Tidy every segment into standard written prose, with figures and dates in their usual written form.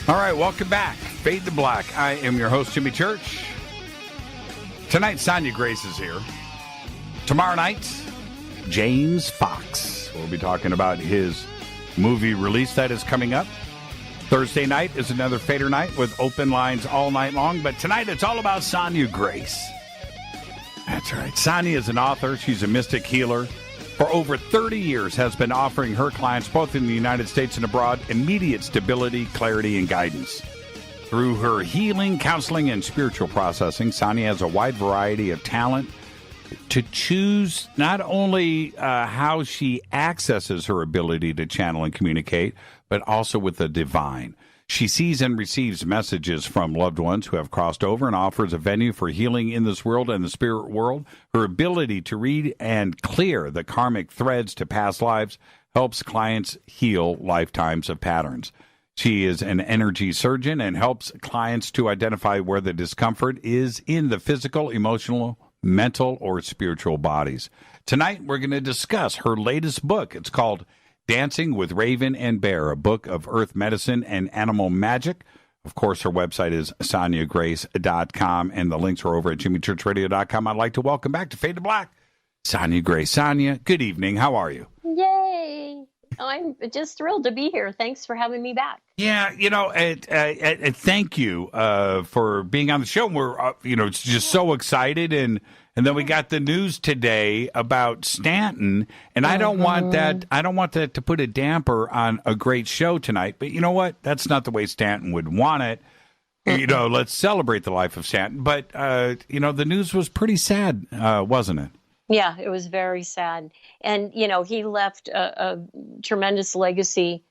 All right, welcome back. Fade to Black. I am your host, Jimmy Church. Tonight, Sonja Grace is here. Tomorrow night, James Fox. We'll be talking about his movie release that is coming up. Thursday night is another Fader night with open lines all night long. But tonight, it's all about Sonja Grace. That's right. Sonja is an author. She's a mystic healer. For over 30 years, has been offering her clients, both in the United States and abroad, immediate stability, clarity, and guidance. Through her healing, counseling, and spiritual processing, Sonja has a wide variety of talent to choose not only how she accesses her ability to channel and communicate, but also with the divine. She sees and receives messages from loved ones who have crossed over and offers a venue for healing in this world and the spirit world. Her ability to read and clear the karmic threads to past lives helps clients heal lifetimes of patterns. She is an energy surgeon and helps clients to identify where the discomfort is in the physical, emotional, mental, or spiritual bodies. Tonight, we're going to discuss her latest book. It's called Dancing with Raven and Bear, a book of earth medicine and animal magic. Of course, her website is sonjagrace.com, and the links are over at jimmychurchradio.com. I'd like to welcome back to Fade to Black, Sonja Grace. Sonja, good evening. How are you? Yay. I'm just thrilled to be here. Thanks for having me back. Yeah, thank you for being on the show. We're, just so excited, and then we got the news today about Stanton, and I don't want that. I don't want that to put a damper on a great show tonight. But you know what? That's not the way Stanton would want it. Let's celebrate the life of Stanton. But the news was pretty sad, wasn't it? Yeah, it was very sad. And, he left a tremendous legacy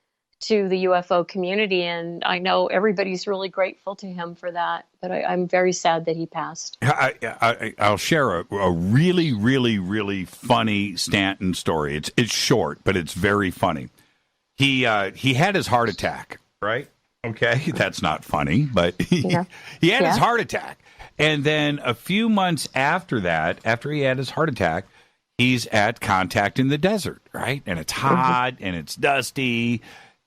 to the UFO community. And I know everybody's really grateful to him for that. But I'm very sad that he passed. I'll share a really, really, really funny Stanton story. It's short, but it's very funny. He had his heart attack, right? Okay, that's not funny, but he had his heart attack. And then a few months after that, after he had his heart attack, he's at Contact in the Desert, right? And it's hot and it's dusty,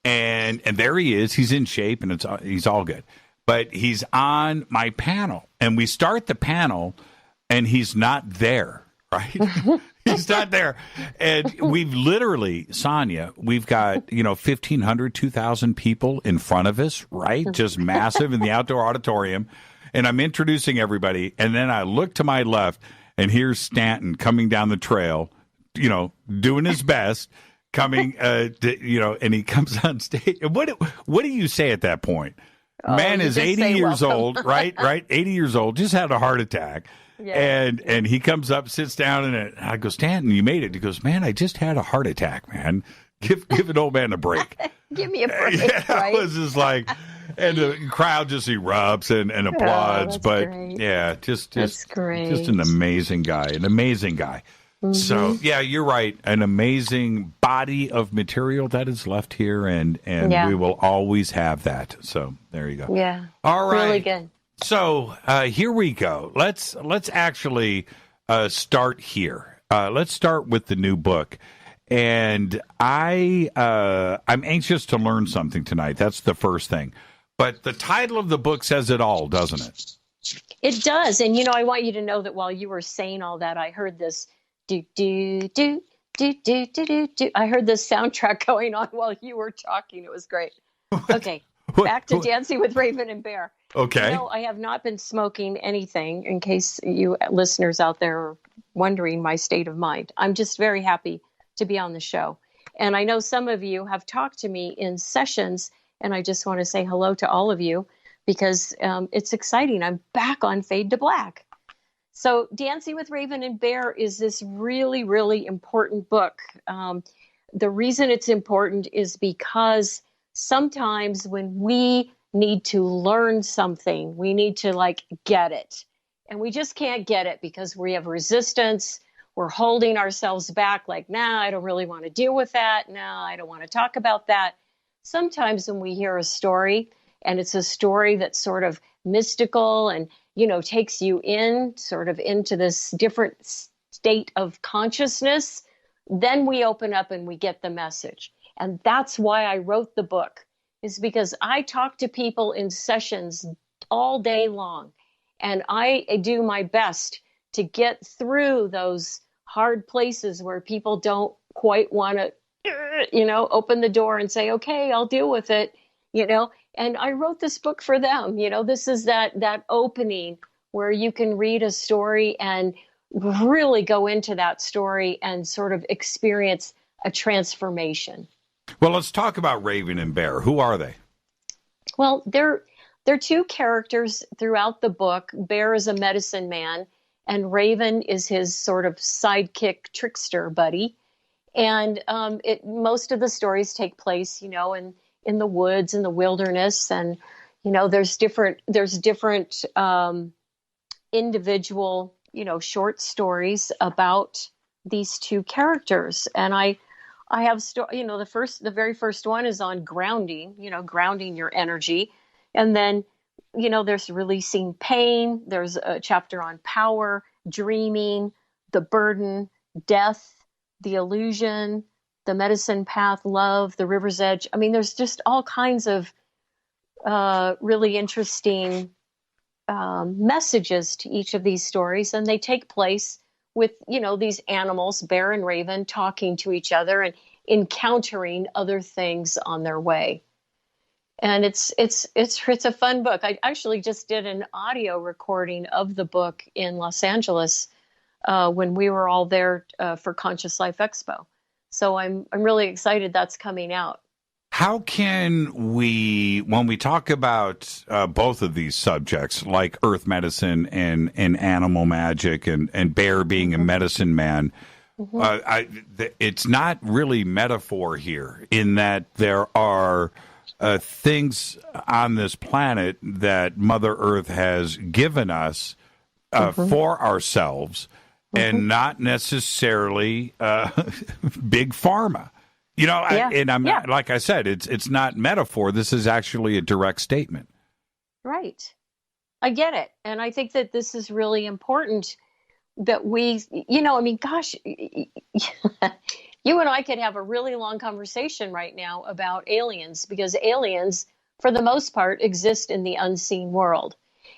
and there he is. He's in shape and he's all good. But he's on my panel, and we start the panel, and he's not there, right? He's not there. And we've literally, Sonja, we've got, 1,500, 2,000 people in front of us, right? Just massive in the outdoor auditorium. And I'm introducing everybody, and then I look to my left, and here's Stanton coming down the trail, doing his best, coming, and he comes on stage. What do you say at that point? Man is 80 years old, right? 80 years old, just had a heart attack. Yeah. And he comes up, sits down, and I go, Stanton, you made it. He goes, man, I just had a heart attack, man. Give an old man a break. Give me a break, right? I was just like... And the crowd just erupts and applauds. But great. Yeah, that's great. Just an amazing guy. So yeah, you're right. An amazing body of material that is left here, and we will always have that. So there you go. Yeah. All right. Really good. So here we go. Let's actually start here. Let's start with the new book. And I'm anxious to learn something tonight. That's the first thing. But the title of the book says it all, doesn't it? It does. And, I want you to know that while you were saying all that, I heard this do. I heard this soundtrack going on while you were talking. It was great. Okay. Back to Dancing with Raven and Bear. Okay. I have not been smoking anything, in case you listeners out there are wondering my state of mind. I'm just very happy to be on the show. And I know some of you have talked to me in sessions, and I just want to say hello to all of you because it's exciting. I'm back on Fade to Black. So Dancing with Raven and Bear is this really, really important book. The reason it's important is because sometimes when we need to learn something, we need to get it. And we just can't get it because we have resistance. We're holding ourselves back nah, I don't really want to deal with that. No, I don't want to talk about that. Sometimes when we hear a story and it's a story that's sort of mystical and, takes you into this different state of consciousness, then we open up and we get the message. And that's why I wrote the book, is because I talk to people in sessions all day long, and I do my best to get through those hard places where people don't quite want to, open the door and say, okay, I'll deal with it, and I wrote this book for them. This is that opening where you can read a story and really go into that story and sort of experience a transformation. Well, let's talk about Raven and Bear. Who are they? Well, they're two characters throughout the book. Bear is a medicine man, and Raven is his sort of sidekick trickster buddy. And most of the stories take place, in the woods, in the wilderness, and there's different individual, short stories about these two characters. And I have the very first one is on grounding, grounding your energy, and then there's releasing pain. There's a chapter on power, dreaming, the burden, death, the illusion, the medicine path, love, the river's edge. I mean, there's just all kinds of really interesting messages to each of these stories, and they take place with these animals, Bear and Raven, talking to each other and encountering other things on their way. And it's a fun book. I actually just did an audio recording of the book in Los Angeles when we were all there for Conscious Life Expo. So I'm really excited that's coming out. How can we, when we talk about both of these subjects, like earth medicine and animal magic and Bear being a medicine man, it's not really metaphor here in that there are things on this planet that Mother Earth has given us for ourselves and not necessarily big pharma. Like I said, it's not metaphor. This is actually a direct statement. Right. I get it. And I think that this is really important that we, gosh, you and I could have a really long conversation right now about aliens, because aliens, for the most part, exist in the unseen world.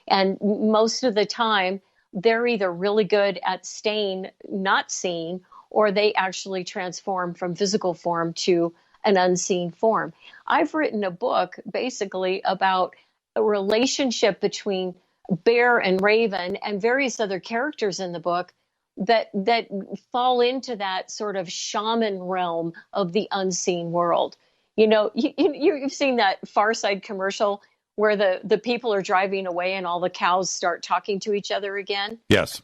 And most of the time, they're either really good at staying not seen, or they actually transform from physical form to an unseen form. I've written a book basically about a relationship between Bear and Raven and various other characters in the book that fall into that sort of shaman realm of the unseen world. You've seen that Far Side commercial where the people are driving away and all the cows start talking to each other again. Yes.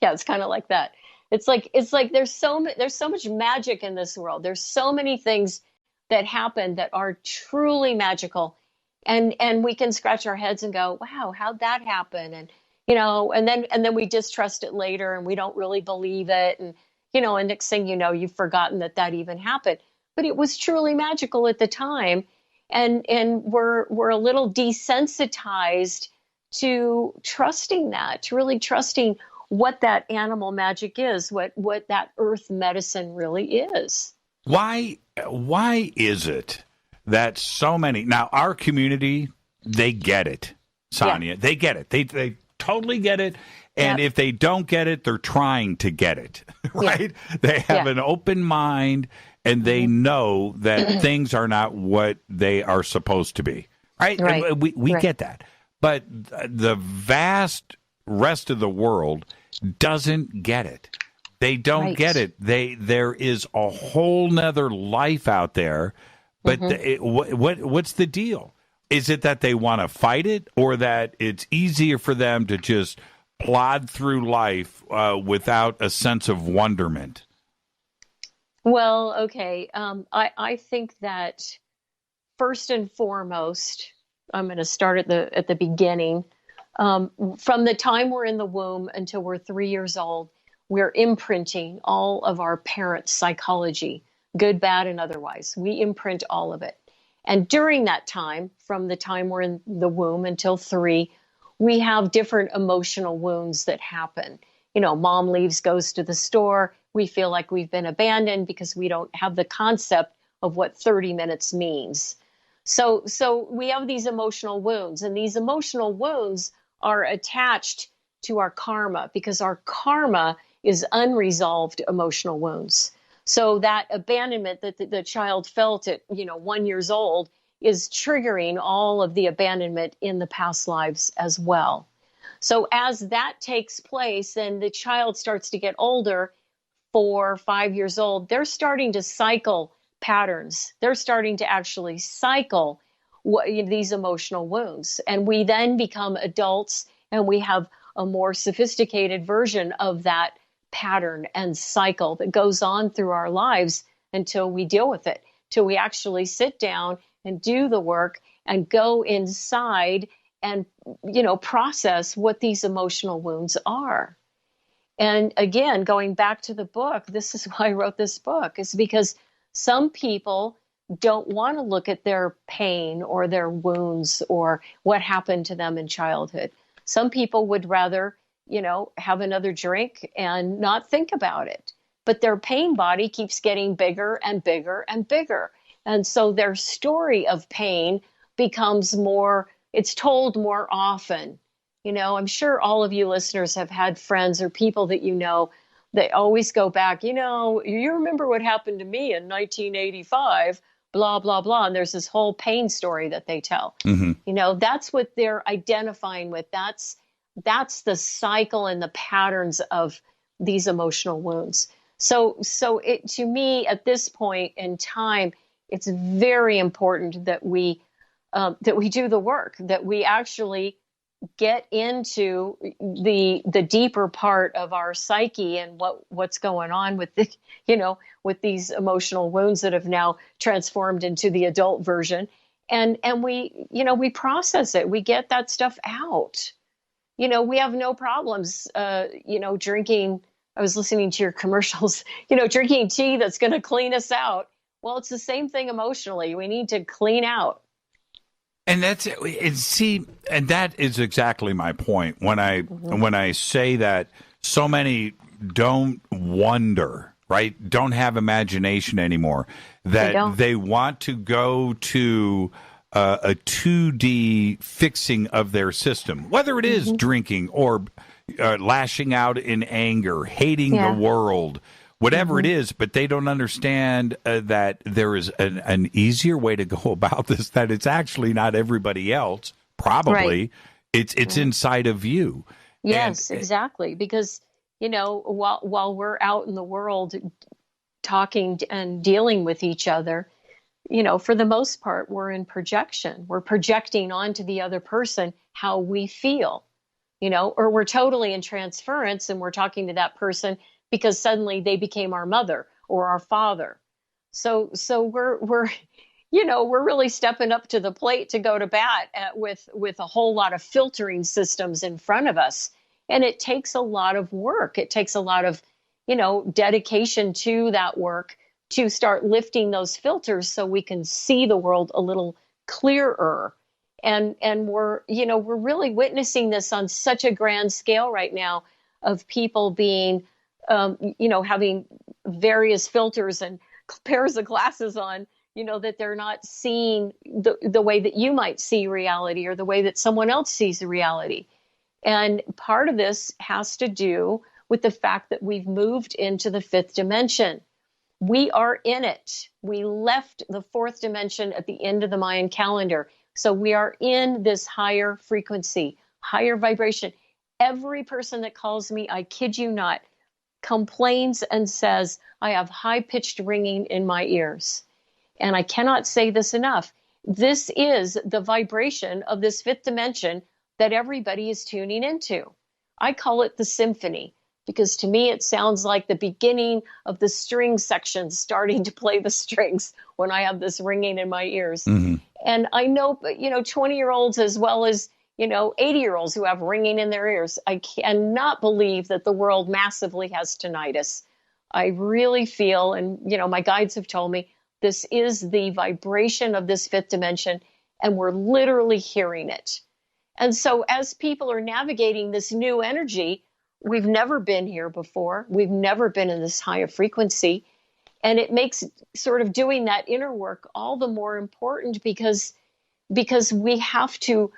Yeah, it's kind of like that. It's like there's so much magic in this world. There's so many things that happen that are truly magical, and we can scratch our heads and go, "Wow, how'd that happen?" And and then we distrust it later, and we don't really believe it, and and next thing you know, you've forgotten that even happened. But it was truly magical at the time, and we're a little desensitized to trusting that, to really trusting what that animal magic is, what that earth medicine really is. Why is it that so many, now our community, they get it, Sonja, they get it. They totally get it. And if they don't get it, they're trying to get it, right? Yeah. They have an open mind and they know that things are not what they are supposed to be, right? And we get that. But the vast rest of the world doesn't get it. They don't get it. There is a whole nother life out there, but what's the deal? Is it that they want to fight it, or that it's easier for them to just plod through life without a sense of wonderment? Well, okay. I think that first and foremost, I'm going to start at the beginning. From the time we're in the womb until we're 3 years old, we're imprinting all of our parents' psychology, good, bad, and otherwise. We imprint all of it. And during that time, from the time we're in the womb until 3, we have different emotional wounds that happen. Mom leaves, goes to the store. We feel like we've been abandoned because we don't have the concept of what 30 minutes means. So we have these emotional wounds, and these emotional wounds are attached to our karma, because our karma is unresolved emotional wounds. So that abandonment that the child felt at 1 year old is triggering all of the abandonment in the past lives as well. So as that takes place and the child starts to get older, 4 or 5 years old, they're starting to cycle patterns. They're starting to actually cycle these emotional wounds. And we then become adults, and we have a more sophisticated version of that pattern and cycle that goes on through our lives until we deal with it, till we actually sit down and do the work and go inside and process what these emotional wounds are. And again, going back to the book, this is why I wrote this book, is because some people don't want to look at their pain or their wounds or what happened to them in childhood. Some people would rather, have another drink and not think about it. But their pain body keeps getting bigger and bigger and bigger. And so their story of pain becomes it's told more often. I'm sure all of you listeners have had friends or people that they always go back, you remember what happened to me in 1985, blah, blah, blah. And there's this whole pain story that they tell. Mm-hmm. That's what they're identifying with. That's the cycle and the patterns of these emotional wounds. So to me, at this point in time, it's very important that we do the work, that we actually get into the deeper part of our psyche and what's going on with with these emotional wounds that have now transformed into the adult version, and we process it, we get that stuff out. We have no problems drinking. I was listening to your commercials, drinking tea that's going to clean us out. Well, it's the same thing emotionally. We need to clean out. And and that is exactly my point when I say that so many don't wonder, right? Don't have imagination anymore. That they want to go to a 2D fixing of their system, whether it is drinking or lashing out in anger, hating the world, whatever it is, but they don't understand that there is an easier way to go about this, that it's actually not everybody else. Probably it's inside of you. Yes, exactly. Because, while we're out in the world talking and dealing with each other, for the most part, we're in projection. We're projecting onto the other person how we feel, or we're totally in transference and we're talking to that person because suddenly they became our mother or our father. So we're really stepping up to the plate to go to bat with a whole lot of filtering systems in front of us. And it takes a lot of work. It takes a lot of, dedication to that work to start lifting those filters so we can see the world a little clearer. And we're really witnessing this on such a grand scale right now, of people being having various filters and pairs of glasses on, that they're not seeing the way that you might see reality or the way that someone else sees the reality. And part of this has to do with the fact that we've moved into the fifth dimension. We are in it. We left the fourth dimension at the end of the Mayan calendar. So we are in this higher frequency, higher vibration. Every person that calls me, I kid you not, complains and says, I have high-pitched ringing in my ears. And I cannot say this enough. This is the vibration of this fifth dimension that everybody is tuning into. I call it the symphony, because to me it sounds like the beginning of the string section starting to play the strings when I have this ringing in my ears. Mm-hmm. And I know, 20-year-olds as well as 80-year-olds who have ringing in their ears. I cannot believe that the world massively has tinnitus. I really feel, and my guides have told me, this is the vibration of this fifth dimension, and we're literally hearing it. And so as people are navigating this new energy, we've never been here before. We've never been in this higher frequency. And it makes sort of doing that inner work all the more important because we have to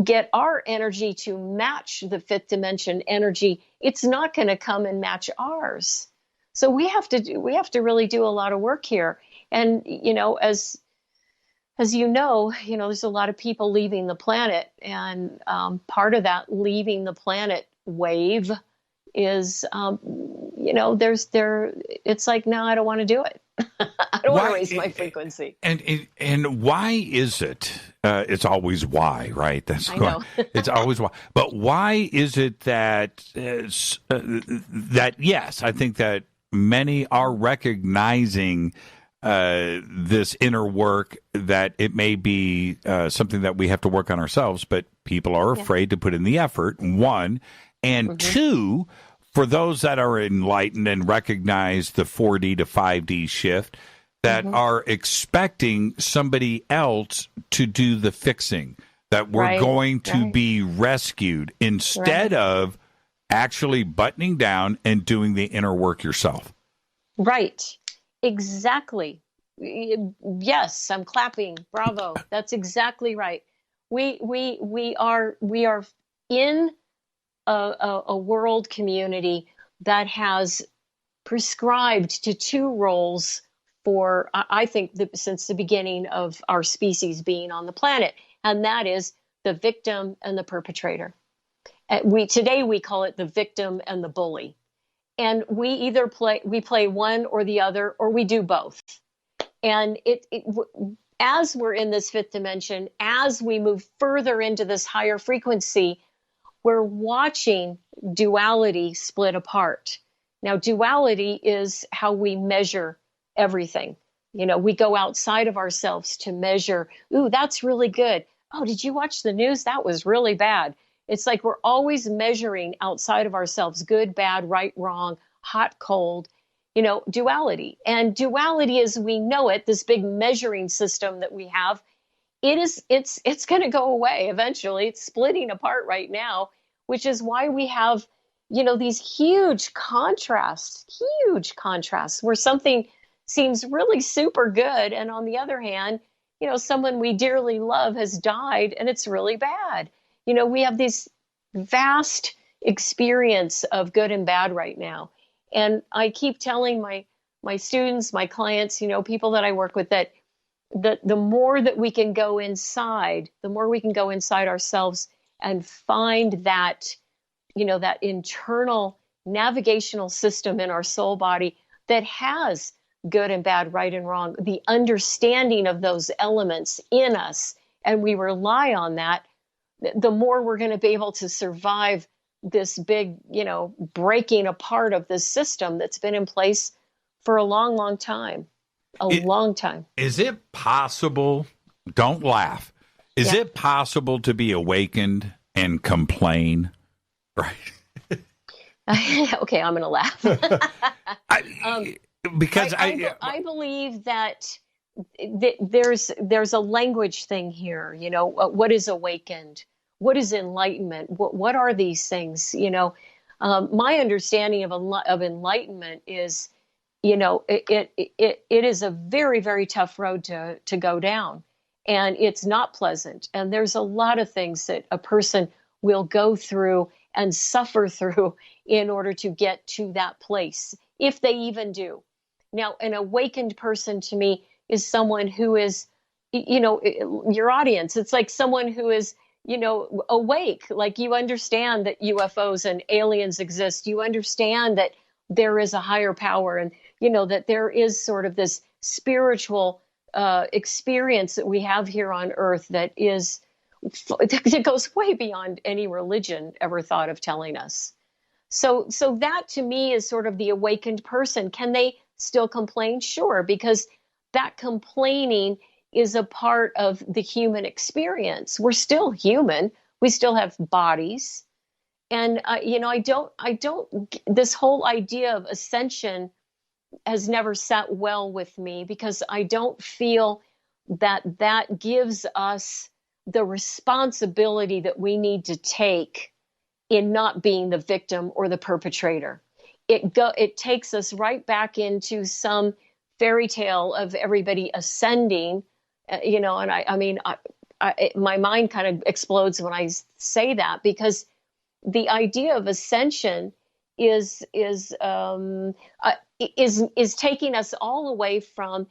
get our energy to match the fifth dimension energy. It's not going to come and match ours. So we have to really do a lot of work here. And, as there's a lot of people leaving the planet, and part of that leaving the planet wave is, it's like, no, I don't want to do it. I don't want to raise my frequency. And why is it? It's always why, right? That's I know. It's always why. But why is it that that yes, I think that many are recognizing this inner work, that it may be something that we have to work on ourselves, but people are afraid to put in the effort. One, and two, for those that are enlightened and recognize the 4D to 5D shift, that are expecting somebody else to do the fixing, that we're going to be rescued instead of actually buttoning down and doing the inner work yourself. Right. Exactly. Yes, I'm clapping. Bravo. That's exactly right. We are in a world community that has prescribed to two roles for, I think, since the beginning of our species being on the planet, and that is the victim and the perpetrator. Today we call it the victim and the bully, and we either play one or the other, or we do both. And as we're in this fifth dimension, as we move further into this higher frequency, we're watching duality split apart. Now, duality is how we measure everything. We go outside of ourselves to measure, ooh, that's really good. Oh, did you watch the news? That was really bad. It's like we're always measuring outside of ourselves, good, bad, right, wrong, hot, cold, duality. And duality as we know it, this big measuring system that we have, it's going to go away eventually. It's splitting apart right now, which is why we have, these huge contrasts where something seems really super good. And on the other hand, someone we dearly love has died and it's really bad. We have this vast experience of good and bad right now. And I keep telling my students, my clients, people that I work with, that the more that we can go inside, the more we can go inside ourselves and find that, that internal navigational system in our soul body that has good and bad, right and wrong, the understanding of those elements in us, and we rely on that, the more we're going to be able to survive this big, breaking apart of this system that's been in place for a long, long time. Long time. Is it possible? Don't laugh. Is it possible to be awakened and complain? Right. Okay, I'm going to laugh. Because I believe that there's a language thing here. What is awakened? What is enlightenment? What are these things? My understanding of enlightenment is, it is a very, very tough road to go down, and it's not pleasant. And there's a lot of things that a person will go through and suffer through in order to get to that place, if they even do. Now, an awakened person to me is someone who is, your audience. It's like someone who is, awake, like you understand that UFOs and aliens exist. You understand that there is a higher power, and, that there is sort of this spiritual experience that we have here on Earth that goes way beyond any religion ever thought of telling us. So that to me is sort of the awakened person. Can they still complain? Sure, because that complaining is a part of the human experience. We're still human. We still have bodies. And, this whole idea of ascension has never sat well with me, because I don't feel that gives us the responsibility that we need to take in not being the victim or the perpetrator. It takes us right back into some fairy tale of everybody ascending, and I mean, my mind kind of explodes when I say that, because the idea of ascension is taking us all away from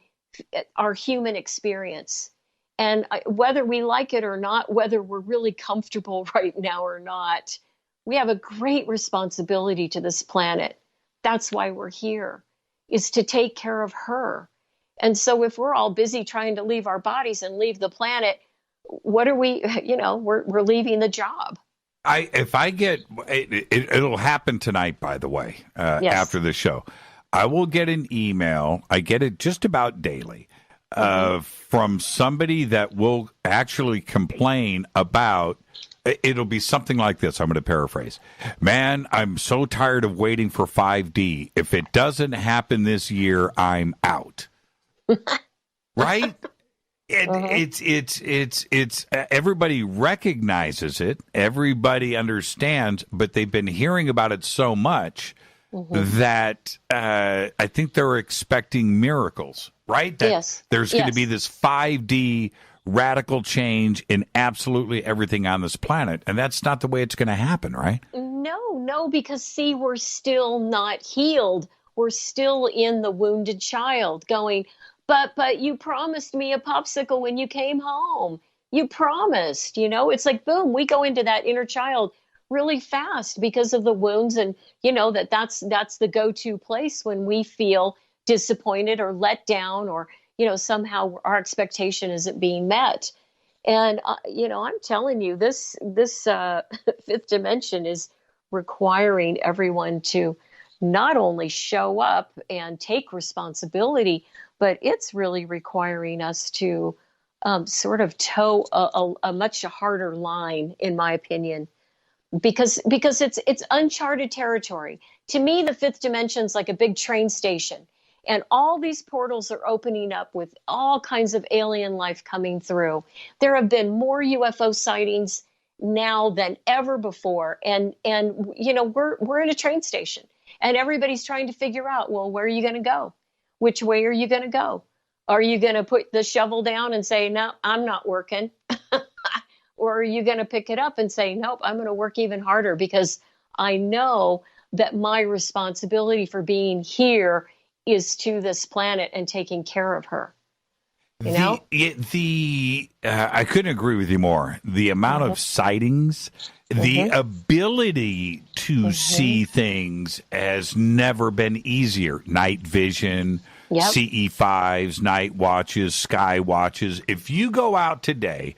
our human experience. And whether we like it or not, whether we're really comfortable right now or not, we have a great responsibility to this planet. That's why we're here, is to take care of her. And so if we're all busy trying to leave our bodies and leave the planet, what are we, we're leaving the job. If I get, it'll happen tonight, by the way, Yes. after the show. I will get an email. I get it just about daily from somebody that will actually complain about, it'll be something like this. I'm going to paraphrase. Man, I'm so tired of waiting for 5D. If it doesn't happen this year, I'm out. Right? It's everybody recognizes it. Everybody understands, but they've been hearing about it so much that I think they're expecting miracles, right? That there's going to be this 5D radical change in absolutely everything on this planet. And that's not the way it's going to happen, right? No, because see, we're still not healed. We're still in the wounded child going, but you promised me a popsicle when you came home. You promised, it's like, boom, we go into that inner child really fast because of the wounds. And, that's the go-to place when we feel disappointed or let down, or, somehow our expectation isn't being met. And, I'm telling you, this fifth dimension is requiring everyone to not only show up and take responsibility, but it's really requiring us to sort of toe a much harder line, in my opinion, because it's uncharted territory. To me, the fifth dimension is like a big train station, and all these portals are opening up with all kinds of alien life coming through. There have been more UFO sightings now than ever before, and we're in a train station, and everybody's trying to figure out, well, where are you going to go? Which way are you going to go? Are you going to put the shovel down and say, no, I'm not working? Or are you going to pick it up and say, nope, I'm going to work even harder, because I know that my responsibility for being here is to this planet and taking care of her. I couldn't agree with you more. The amount of sightings, the ability to see things has never been easier. Night vision, CE5s, night watches, sky watches. If you go out today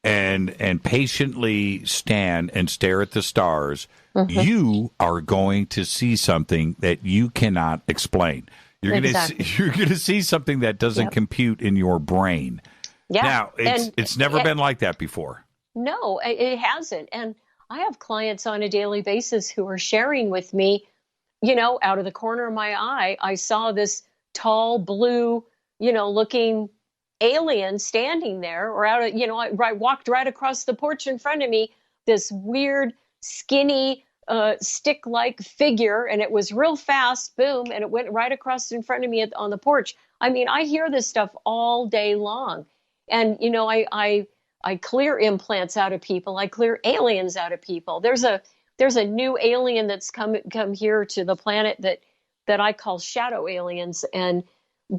and patiently stand and stare at the stars, you are going to see something that you cannot explain. You're going to see something that doesn't compute in your brain. Yeah. Now, it's never been like that before. No, it hasn't. And I have clients on a daily basis who are sharing with me, out of the corner of my eye, I saw this tall, blue, looking alien standing there, or out of, I walked right across the porch in front of me, this weird, skinny, stick-like figure, and it was real fast, boom, and it went right across in front of me on the porch. I mean, I hear this stuff all day long. And, I clear implants out of people. I clear aliens out of people. There's a new alien that's come here to the planet that I call shadow aliens. And,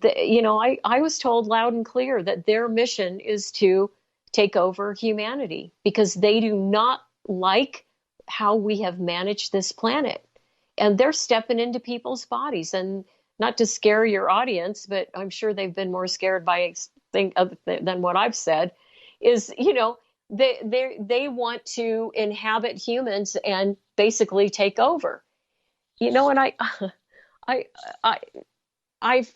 I was told loud and clear that their mission is to take over humanity, because they do not like how we have managed this planet. And they're stepping into people's bodies. And not to scare your audience, but I'm sure they've been more scared by than what I've said, is, they want to inhabit humans and basically take over. And I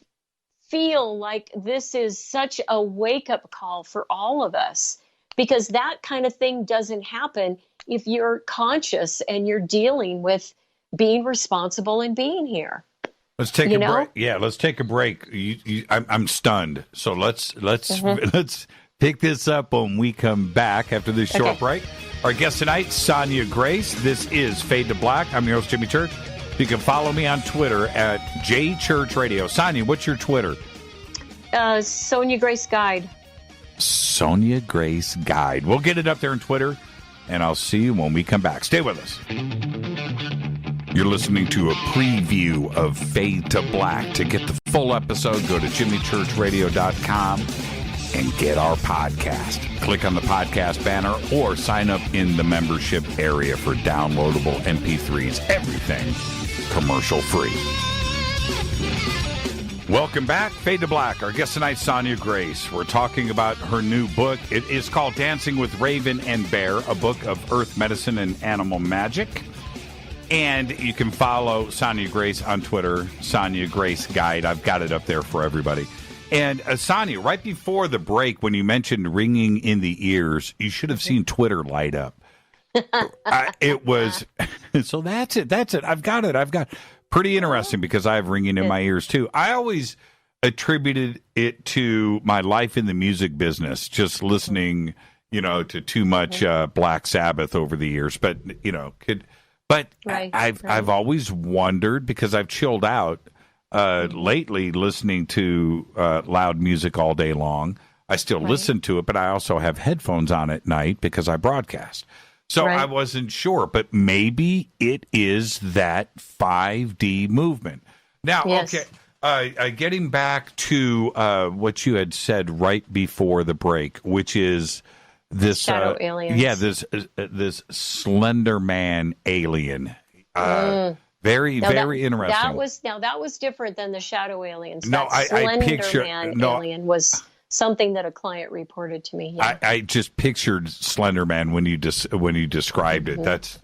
feel like this is such a wake-up call for all of us, because that kind of thing doesn't happen if you're conscious and you're dealing with being responsible and being here. Let's take a break. Yeah, let's take a break. I'm stunned. So let's pick this up when we come back after this short break. Our guest tonight, Sonja Grace. This is Fade to Black. I'm your host, Jimmy Church. You can follow me on Twitter at JChurchRadio. Sonja, what's your Twitter? Sonja Grace Guide. Sonja Grace Guide. We'll get it up there on Twitter, and I'll see you when we come back. Stay with us. You're listening to a preview of Fade to Black. To get the full episode, go to jimmychurchradio.com and get our podcast. Click on the podcast banner or sign up in the membership area for downloadable MP3s. Everything commercial free. Welcome back. Fade to Black. Our guest tonight, Sonja Grace. We're talking about her new book. It is called Dancing with Raven and Bear, a book of earth medicine and animal magic. And you can follow Sonja Grace on Twitter, Sonja Grace Guide. I've got it up there for everybody. And Sonja, right before the break, when you mentioned ringing in the ears, you should have seen Twitter light up. It was, so that's it. I've got it. Pretty interesting because I have ringing in my ears too. I always attributed it to my life in the music business, just listening, to too much Black Sabbath over the years. But, I've always wondered, because I've chilled out lately listening to loud music all day long. I still listen to it, but I also have headphones on at night because I broadcast. So I wasn't sure, but maybe it is that 5D movement. Now, okay, getting back to what you had said right before the break, which is this shadow aliens. Yeah, this Slender Man alien. Very interesting. That was different than the shadow aliens. No, that Slender Man alien was something that a client reported to me. Yeah. I just pictured Slender Man when you described it. That's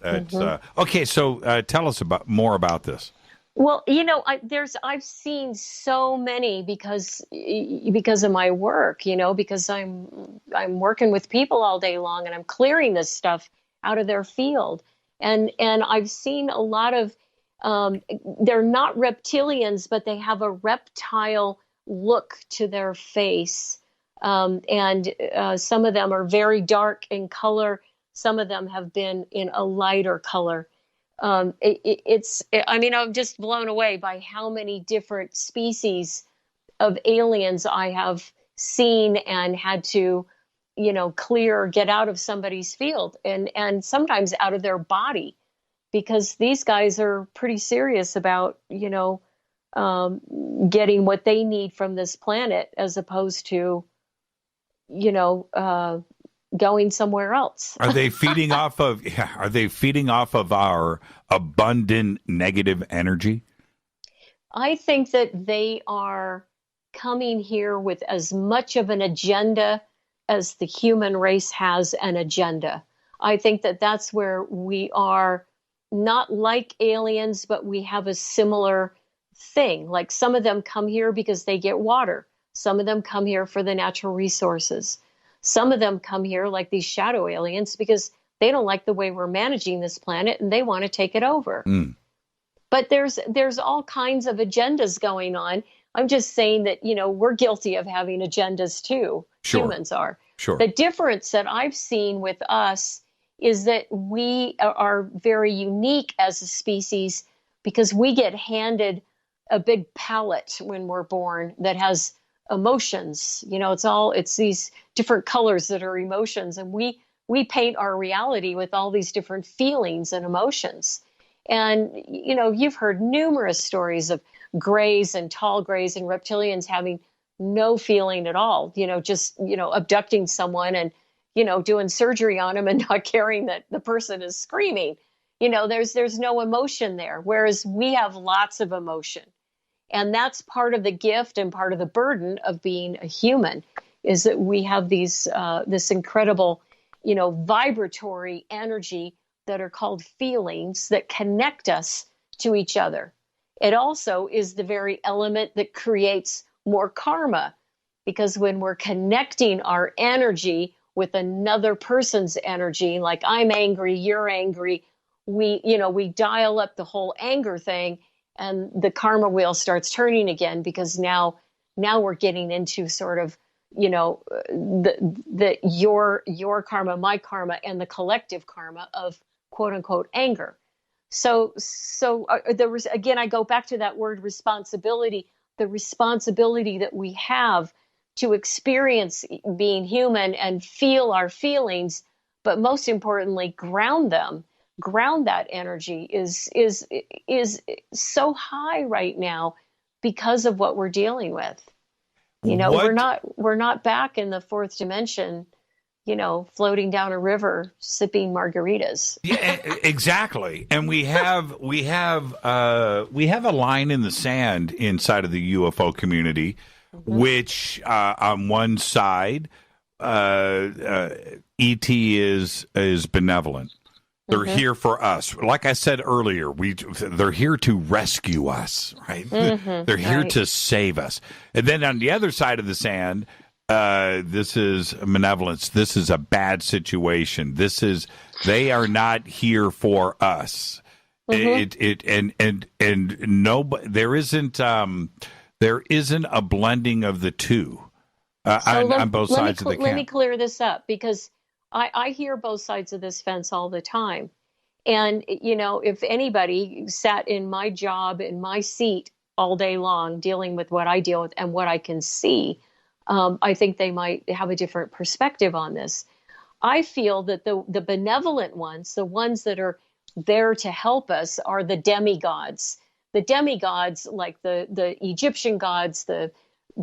okay. So tell us more about this. Well, I've seen so many because of my work. Because I'm working with people all day long, and I'm clearing this stuff out of their field, and I've seen a lot of. They're not reptilians, but they have a reptile look to their face. And some of them are very dark in color. Some of them have been in a lighter color. I'm just blown away by how many different species of aliens I have seen and had to, get out of somebody's field and sometimes out of their body, because these guys are pretty serious about, getting what they need from this planet, as opposed to, going somewhere else. Are they feeding off of? Are they feeding off of our abundant negative energy? I think that they are coming here with as much of an agenda as the human race has an agenda. I think that that's where we are not like aliens, but we have a similar thing. Like, some of them come here because they get water. Some of them come here for the natural resources. Some of them come here, like these shadow aliens, because they don't like the way we're managing this planet and they want to take it over. But there's all kinds of agendas going on. I'm just saying that, we're guilty of having agendas too. Sure. Humans are. Sure. The difference that I've seen with us is that we are very unique as a species, because we get handed a big palette when we're born that has emotions. It's these different colors that are emotions, and we paint our reality with all these different feelings and emotions. And you've heard numerous stories of grays and tall grays and reptilians having no feeling at all, just abducting someone and doing surgery on them and not caring that the person is screaming. There's no emotion there, whereas we have lots of emotion. And that's part of the gift and part of the burden of being a human, is that we have this incredible, vibratory energy that are called feelings that connect us to each other. It also is the very element that creates more karma, because when we're connecting our energy with another person's energy, like I'm angry, you're angry, we dial up the whole anger thing, and the karma wheel starts turning again, because now we're getting into sort of, your karma, my karma, and the collective karma of quote unquote anger. So there was, again, I go back to that word responsibility, the responsibility that we have to experience being human and feel our feelings, but most importantly, ground them. Ground that energy is so high right now because of what we're dealing with. We're not back in the fourth dimension, floating down a river sipping margaritas. Yeah, exactly. And we have a line in the sand inside of the UFO community, which on one side, ET is benevolent. They're here for us. Like I said earlier, they're here to rescue us, right? They're here to save us. And then on the other side of the sand, this is malevolence. This is a bad situation. They are not here for us. There isn't a blending of the two on both sides of the camp. Let me clear this up, because I hear both sides of this fence all the time. And, if anybody sat in my job, in my seat all day long, dealing with what I deal with and what I can see, I think they might have a different perspective on this. I feel that the benevolent ones, the ones that are there to help us, are the demigods. The demigods, like the Egyptian gods, the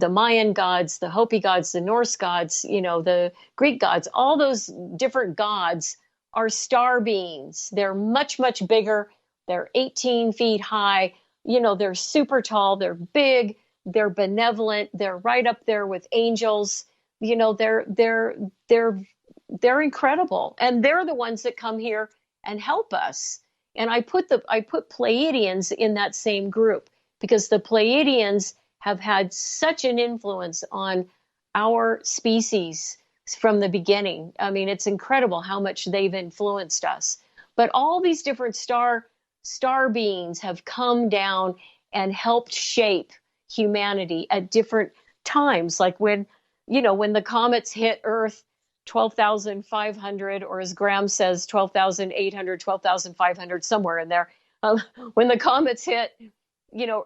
Mayan gods, the Hopi gods, the Norse gods, the Greek gods, all those different gods are star beings. They're much, much bigger. They're 18 feet high. They're super tall. They're big. They're benevolent. They're right up there with angels. They're incredible. And they're the ones that come here and help us. And I put Pleiadians in that same group, because the Pleiadians have had such an influence on our species from the beginning. I mean, it's incredible how much they've influenced us. But all these different star beings have come down and helped shape humanity at different times. Like when the comets hit Earth 12,500, or as Graham says, 12,800, 12,500, somewhere in there. When the comets hit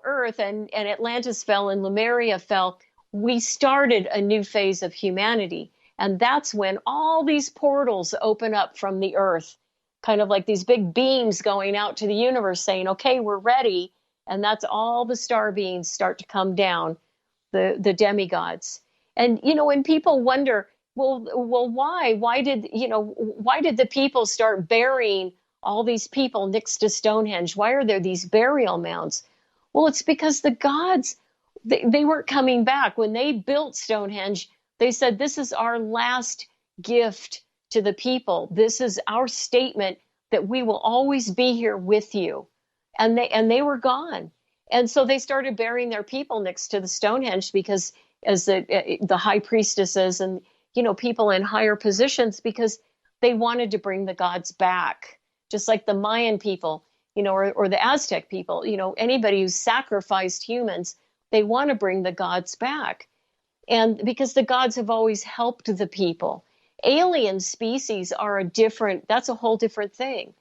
Earth and Atlantis fell and Lemuria fell, we started a new phase of humanity. And that's when all these portals open up from the Earth, kind of like these big beams going out to the universe saying, okay, we're ready. And that's all the star beings start to come down, the demigods. And, when people wonder, well, why did the people start burying all these people next to Stonehenge? Why are there these burial mounds? Well, it's because the gods, they weren't coming back. When they built Stonehenge, they said, this is our last gift to the people. This is our statement that we will always be here with you. And they were gone. And so they started burying their people next to the Stonehenge, because as the high priestesses and, people in higher positions, because they wanted to bring the gods back, just like the Mayan people, or the Aztec people, anybody who sacrificed humans, they want to bring the gods back. And because the gods have always helped the people. Alien species are that's a whole different thing.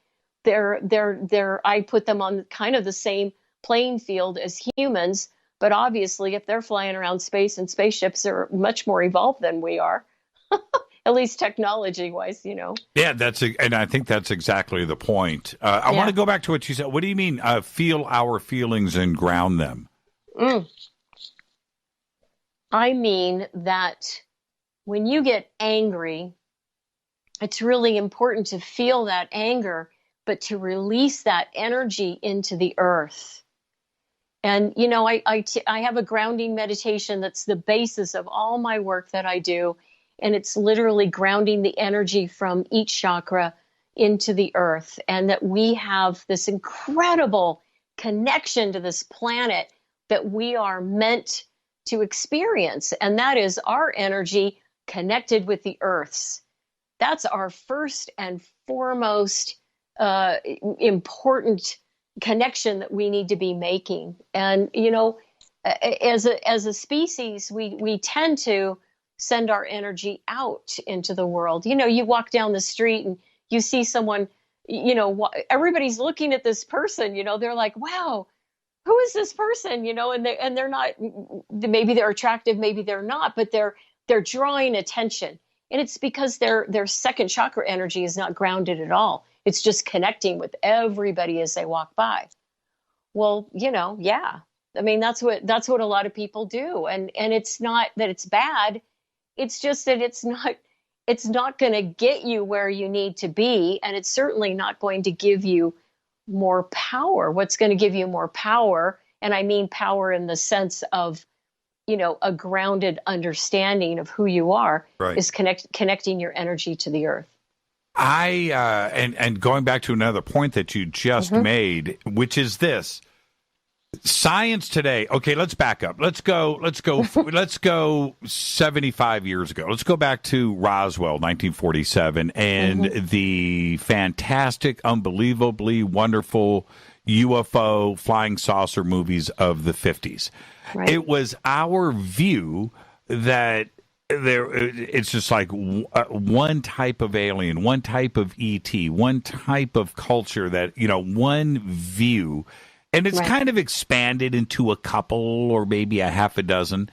I put them on kind of the same playing field as humans, but obviously if they're flying around space in spaceships, they're much more evolved than we are. At least technology-wise, Yeah, and I think that's exactly the point. I want to go back to what you said. What do you mean, feel our feelings and ground them? I mean that when you get angry, it's really important to feel that anger, but to release that energy into the earth. And, I have a grounding meditation that's the basis of all my work that I do. And it's literally grounding the energy from each chakra into the earth. And that we have this incredible connection to this planet that we are meant to experience. And that is our energy connected with the earth's. That's our first and foremost important connection that we need to be making. And, as a species, we tend to send our energy out into the world. You walk down the street and you see someone, everybody's looking at this person, they're like, wow, who is this person? And they're not, maybe they're attractive, maybe they're not, but they're drawing attention. And it's because their second chakra energy is not grounded at all. It's just connecting with everybody as they walk by. Well, yeah. I mean, that's what a lot of people do. And it's not that it's bad. It's just that it's not going to get you where you need to be, and it's certainly not going to give you more power. What's going to give you more power, and I mean power in the sense of, a grounded understanding of who you are, right, is connecting your energy to the earth. And going back to another point that you just made, which is this. Science today. Okay, let's back up. Let's go 75 years ago. Let's go back to Roswell, 1947, and the fantastic, unbelievably wonderful UFO flying saucer movies of the 50s. Right. It was our view that it's just like one type of alien, one type of ET, one type of culture that, one view. And it's kind of expanded into a couple or maybe a half a dozen.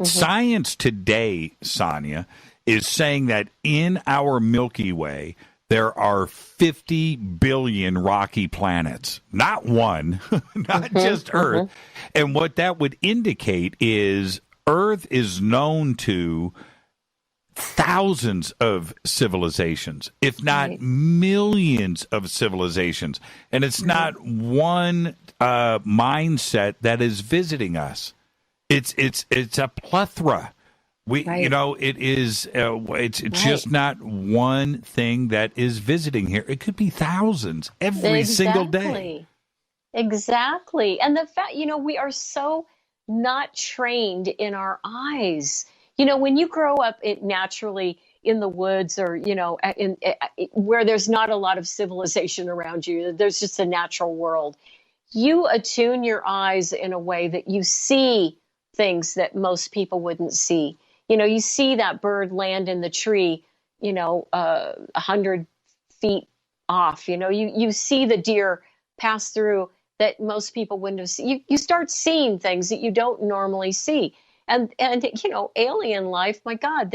Science today, Sonja, is saying that in our Milky Way, there are 50 billion rocky planets. Not one, not just Earth. And what that would indicate is Earth is known to thousands of civilizations, if not millions of civilizations. And it's not one mindset that is visiting us. It's a plethora. It is. It's just not one thing that is visiting here. It could be thousands every single day. Exactly. And the fact, we are so not trained in our eyes. When you grow up naturally in the woods or, where there's not a lot of civilization around you, there's just a natural world. You attune your eyes in a way that you see things that most people wouldn't see. You see that bird land in the tree, 100 feet off. You see the deer pass through that most people wouldn't have seen. You start seeing things that you don't normally see. And alien life, my God,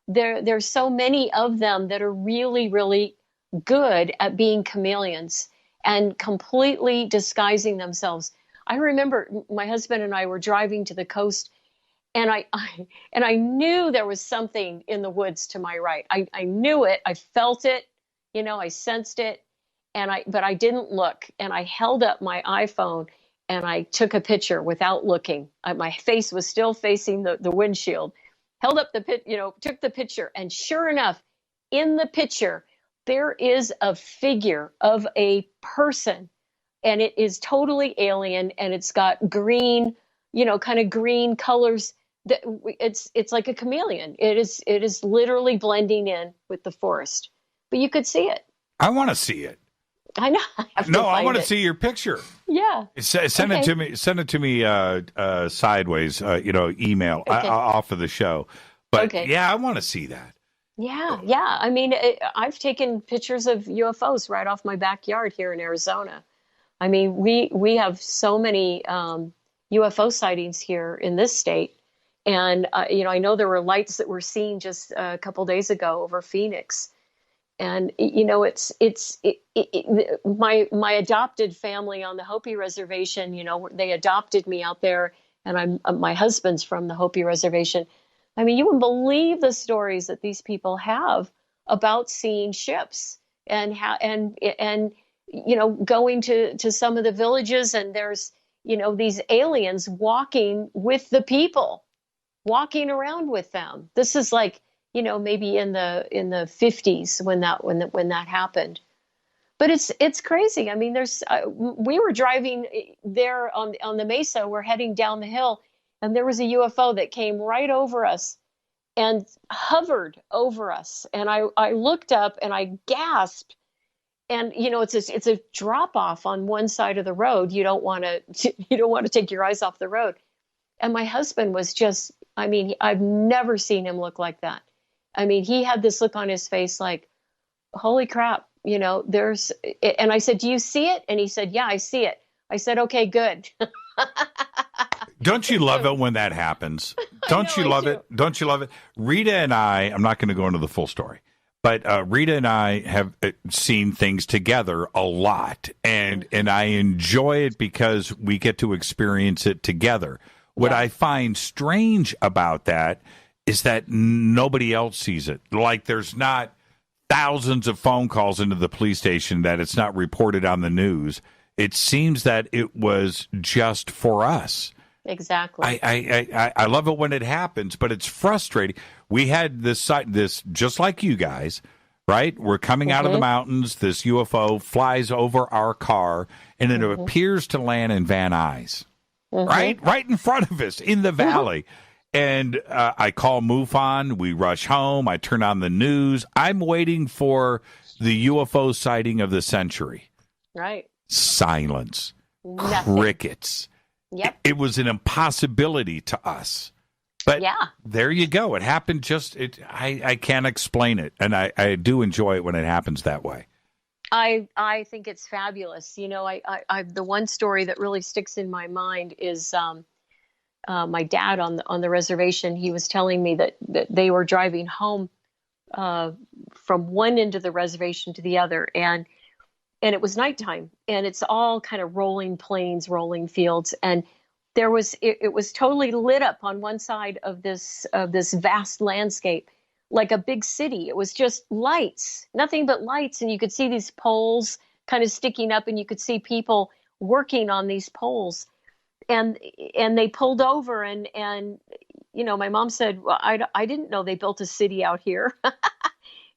there's so many of them that are really, really good at being chameleons and completely disguising themselves. I remember my husband and I were driving to the coast, and I knew there was something in the woods to my right. I knew it. I felt it. I sensed it, but I didn't look. And I held up my iPhone and I took a picture without looking. My face was still facing the windshield. Held up took the picture, and sure enough, in the picture there is a figure of a person, and it is totally alien, and it's got green, kind of green colors. That it's like a chameleon. It is literally blending in with the forest, but you could see it. I want to see it. I know. I want to see your picture. Yeah. Send it to me. Send it to me sideways. Email off of the show. But yeah, I want to see that. Yeah. I mean, I've taken pictures of UFOs right off my backyard here in Arizona. I mean, we have so many UFO sightings here in this state, and I know there were lights that were seen just a couple days ago over Phoenix. And, my adopted family on the Hopi reservation, they adopted me out there, and my husband's from the Hopi reservation. I mean, you wouldn't believe the stories that these people have about seeing ships and going to some of the villages, and there's, these aliens walking with the people, walking around with them. This is like, maybe in the 50s when that happened. But it's crazy. I mean, we were driving there on the mesa. We're heading down the hill, and there was a UFO that came right over us and hovered over us. And I looked up and I gasped. And it's a drop off on one side of the road. You don't want to take your eyes off the road. And my husband was just, I mean, I've never seen him look like that. I mean, he had this look on his face like, holy crap, and I said, do you see it? And he said, yeah, I see it. I said, okay, good. Don't you love it when that happens? Don't you love it? Don't you love it? Rita and I'm not going to go into the full story, but Rita and I have seen things together a lot, and I enjoy it because we get to experience it together. What I find strange about that is that nobody else sees it. Like there's not thousands of phone calls into the police station that it's not reported on the news. It seems that it was just for us. Exactly. I love it when it happens, but it's frustrating. We had this just like you guys, right? We're coming out of the mountains. This UFO flies over our car, and it appears to land in Van Nuys, right in front of us in the valley. And I call MUFON. We rush home. I turn on the news. I'm waiting for the UFO sighting of the century. Right. Silence. Nothing. Crickets. Yep. It was an impossibility to us. But there you go. It happened I can't explain it. And I do enjoy it when it happens that way. I think it's fabulous. You know, I the one story that really sticks in my mind is my dad on the reservation. He was telling me that they were driving home from one end of the reservation to the other, and it was nighttime, and it's all kind of rolling plains, rolling fields, and it was totally lit up on one side of this vast landscape, like a big city. It was just lights, nothing but lights, and you could see these poles kind of sticking up, and you could see people working on these poles, and they pulled over, and you know, my mom said, well, I didn't know they built a city out here,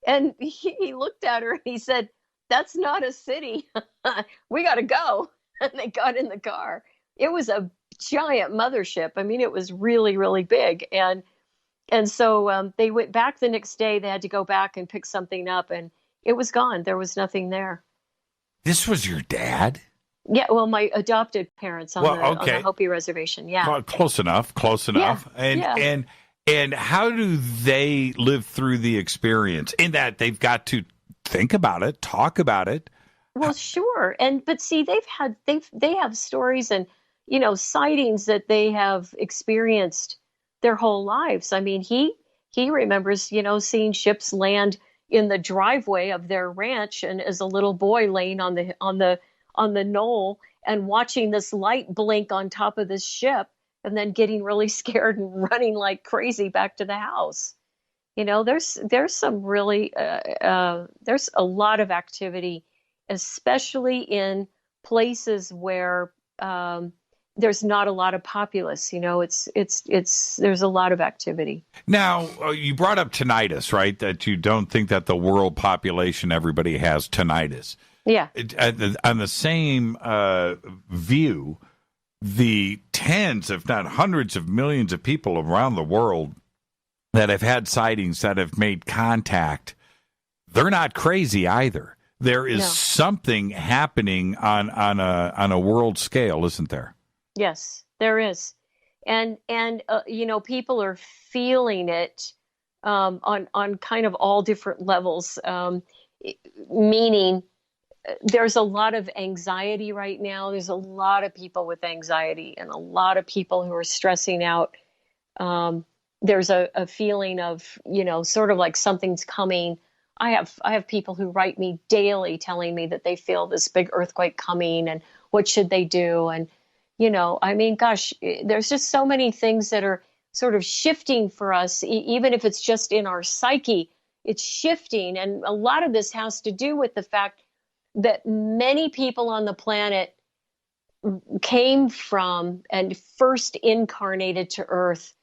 and he looked at her and he said, that's not a city. We got to go. And they got in the car. It was a giant mothership. I mean, it was really, really big. And so they went back the next day. They had to go back and pick something up, and it was gone. There was nothing there. This was your dad? Yeah, well, my adopted parents on the Hopi reservation. Yeah, close enough. Yeah. And how do they live through the experience? In that they've got to think about it, talk about it. Well, sure. But see, they have stories and, you know, sightings that they have experienced their whole lives. I mean, he remembers, you know, seeing ships land in the driveway of their ranch, and as a little boy laying on the knoll and watching this light blink on top of this ship, and then getting really scared and running like crazy back to the house. You know, there's some really there's a lot of activity, especially in places where there's not a lot of populace. You know, it's there's a lot of activity. Now, you brought up tinnitus, right? That you don't think that the world population, everybody has tinnitus. Yeah. On the same view, the tens, if not hundreds of millions of people around the world that have had sightings, that have made contact, they're not crazy either. There is something happening on a world scale, isn't there? Yes, there is, and you know, people are feeling it on kind of all different levels. Meaning, there's a lot of anxiety right now. There's a lot of people with anxiety, and a lot of people who are stressing out. There's a feeling of, you know, sort of like something's coming. I have people who write me daily telling me that they feel this big earthquake coming, and what should they do? And, you know, I mean, gosh, there's just so many things that are sort of shifting for us, even if it's just in our psyche, it's shifting. And a lot of this has to do with the fact that many people on the planet came from and first incarnated to Earth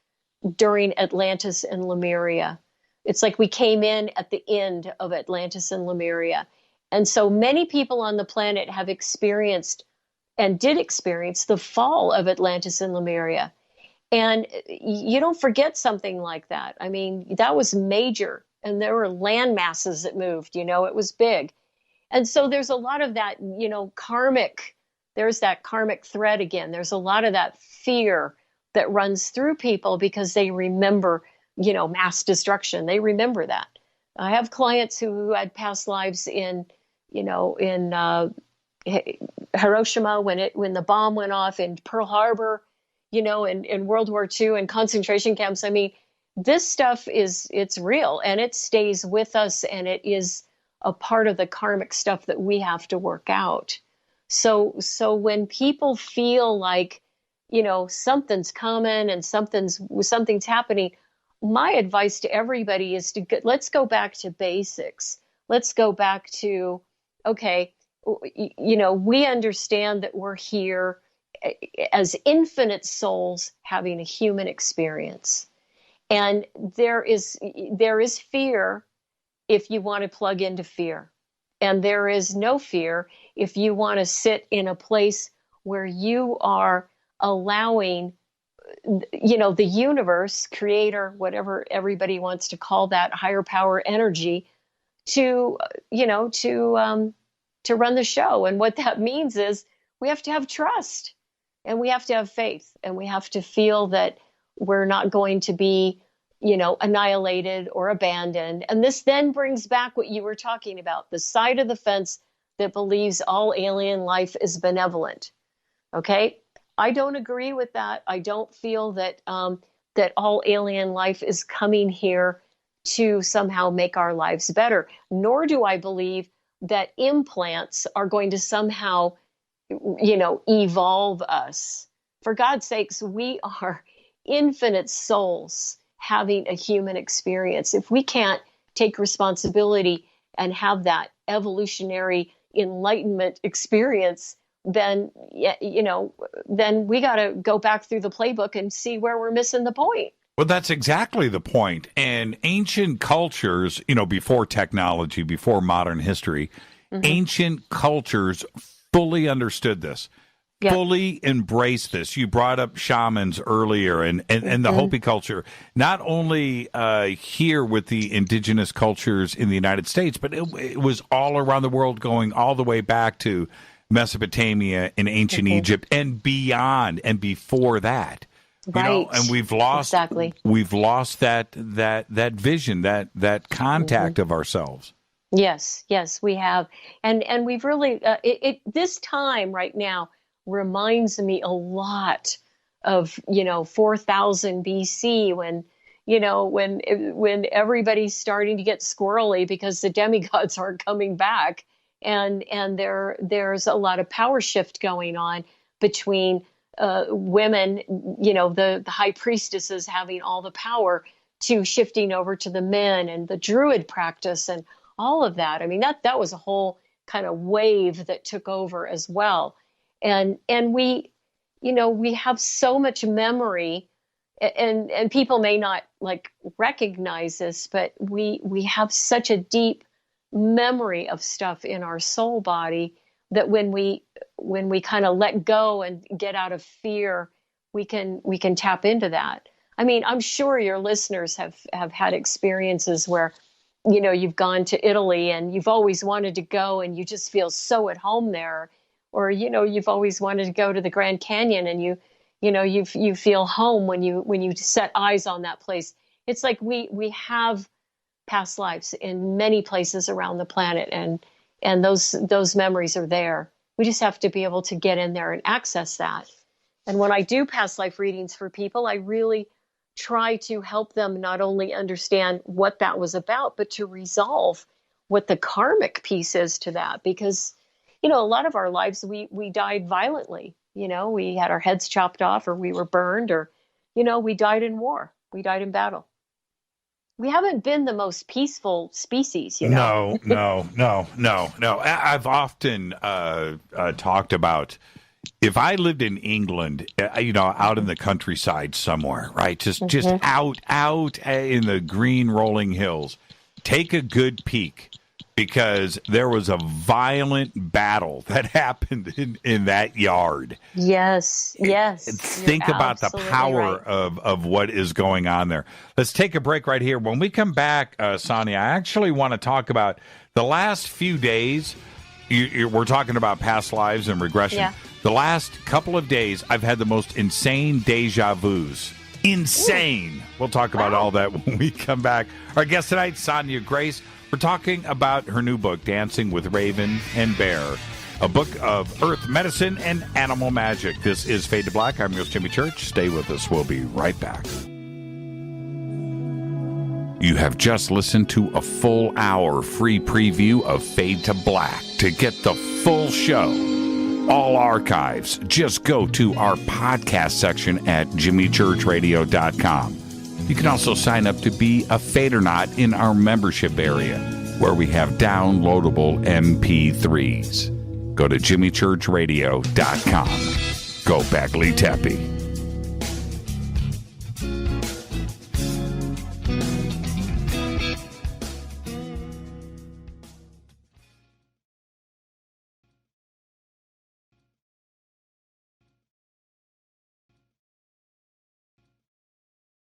during Atlantis and Lemuria. It's like we came in at the end of Atlantis and Lemuria. And so many people on the planet have experienced and did experience the fall of Atlantis and Lemuria. And you don't forget something like that. I mean, that was major. And there were land masses that moved, you know, it was big. And so there's a lot of that, you know, there's that karmic thread again. There's a lot of that fear that runs through people because they remember, you know, mass destruction. They remember that. I have clients who had past lives in, you know, in Hiroshima, when the bomb went off in Pearl Harbor, in World War II and concentration camps. I mean, this stuff it's real and it stays with us, and it is a part of the karmic stuff that we have to work out. So when people feel like, something's coming and something's happening, my advice to everybody is let's go back to basics. Let's go back to, okay, we understand that we're here as infinite souls having a human experience. And there is fear if you want to plug into fear. And there is no fear if you want to sit in a place where you are allowing, the universe, creator, whatever everybody wants to call that, higher power energy, to run the show. And what that means is we have to have trust, and we have to have faith, and we have to feel that we're not going to be, annihilated or abandoned. And this then brings back what you were talking about, the side of the fence that believes all alien life is benevolent. Okay? I don't agree with that. I don't feel that that all alien life is coming here to somehow make our lives better. Nor do I believe that implants are going to somehow, evolve us. For God's sakes, we are infinite souls having a human experience. If we can't take responsibility and have that evolutionary enlightenment experience, then we got to go back through the playbook and see where we're missing the point. Well, that's exactly the point. And ancient cultures, before technology, before modern history, ancient cultures fully understood this. Yep. Fully embrace this. You brought up shamans earlier and the Hopi culture, not only here with the indigenous cultures in the United States, but it was all around the world, going all the way back to Mesopotamia and ancient Egypt and beyond and before that. Right. And we've lost that vision, that contact of ourselves. Yes, we have. And we've really this time right now reminds me a lot of 4000 BC when everybody's starting to get squirrely because the demigods aren't coming back, and there's a lot of power shift going on between women, the high priestesses having all the power, to shifting over to the men and the druid practice and all of that. I mean, that was a whole kind of wave that took over as well. And we have so much memory, and people may not recognize this, but we have such a deep memory of stuff in our soul body that when we kind of let go and get out of fear, we can tap into that. I mean, I'm sure your listeners have had experiences where, you've gone to Italy and you've always wanted to go and you just feel so at home there. Or, you've always wanted to go to the Grand Canyon and you feel home when you set eyes on that place. It's like we have past lives in many places around the planet, and those memories are there. We just have to be able to get in there and access that. And when I do past life readings for people, I really try to help them not only understand what that was about, but to resolve what the karmic piece is to that. Because a lot of our lives, we died violently. We had our heads chopped off, or we were burned, or, we died in war. We died in battle. We haven't been the most peaceful species, No. I've often talked about, if I lived in England, out in the countryside somewhere, right? Just out in the green rolling hills, take a good peek. Because there was a violent battle that happened in that yard. Yes. Think about the power of what is going on there. Let's take a break right here. When we come back, Sonja, I actually want to talk about the last few days. We're talking about past lives and regression. Yeah. The last couple of days, I've had the most insane deja vus. Insane. Ooh. We'll talk about all that when we come back. Our guest tonight, Sonja Grace. We're talking about her new book, Dancing with Raven and Bear. a book of earth medicine and animal magic. This is Fade to Black. I'm your host, Jimmy Church. Stay with us. We'll be right back. You have just listened to a full hour free preview of Fade to Black. To get the full show, all archives, just go to our podcast section at jimmychurchradio.com. You can also sign up to be a Fadernaut in our membership area, where we have downloadable MP3s. Go to jimmychurchradio.com. Go Bagley Tappy.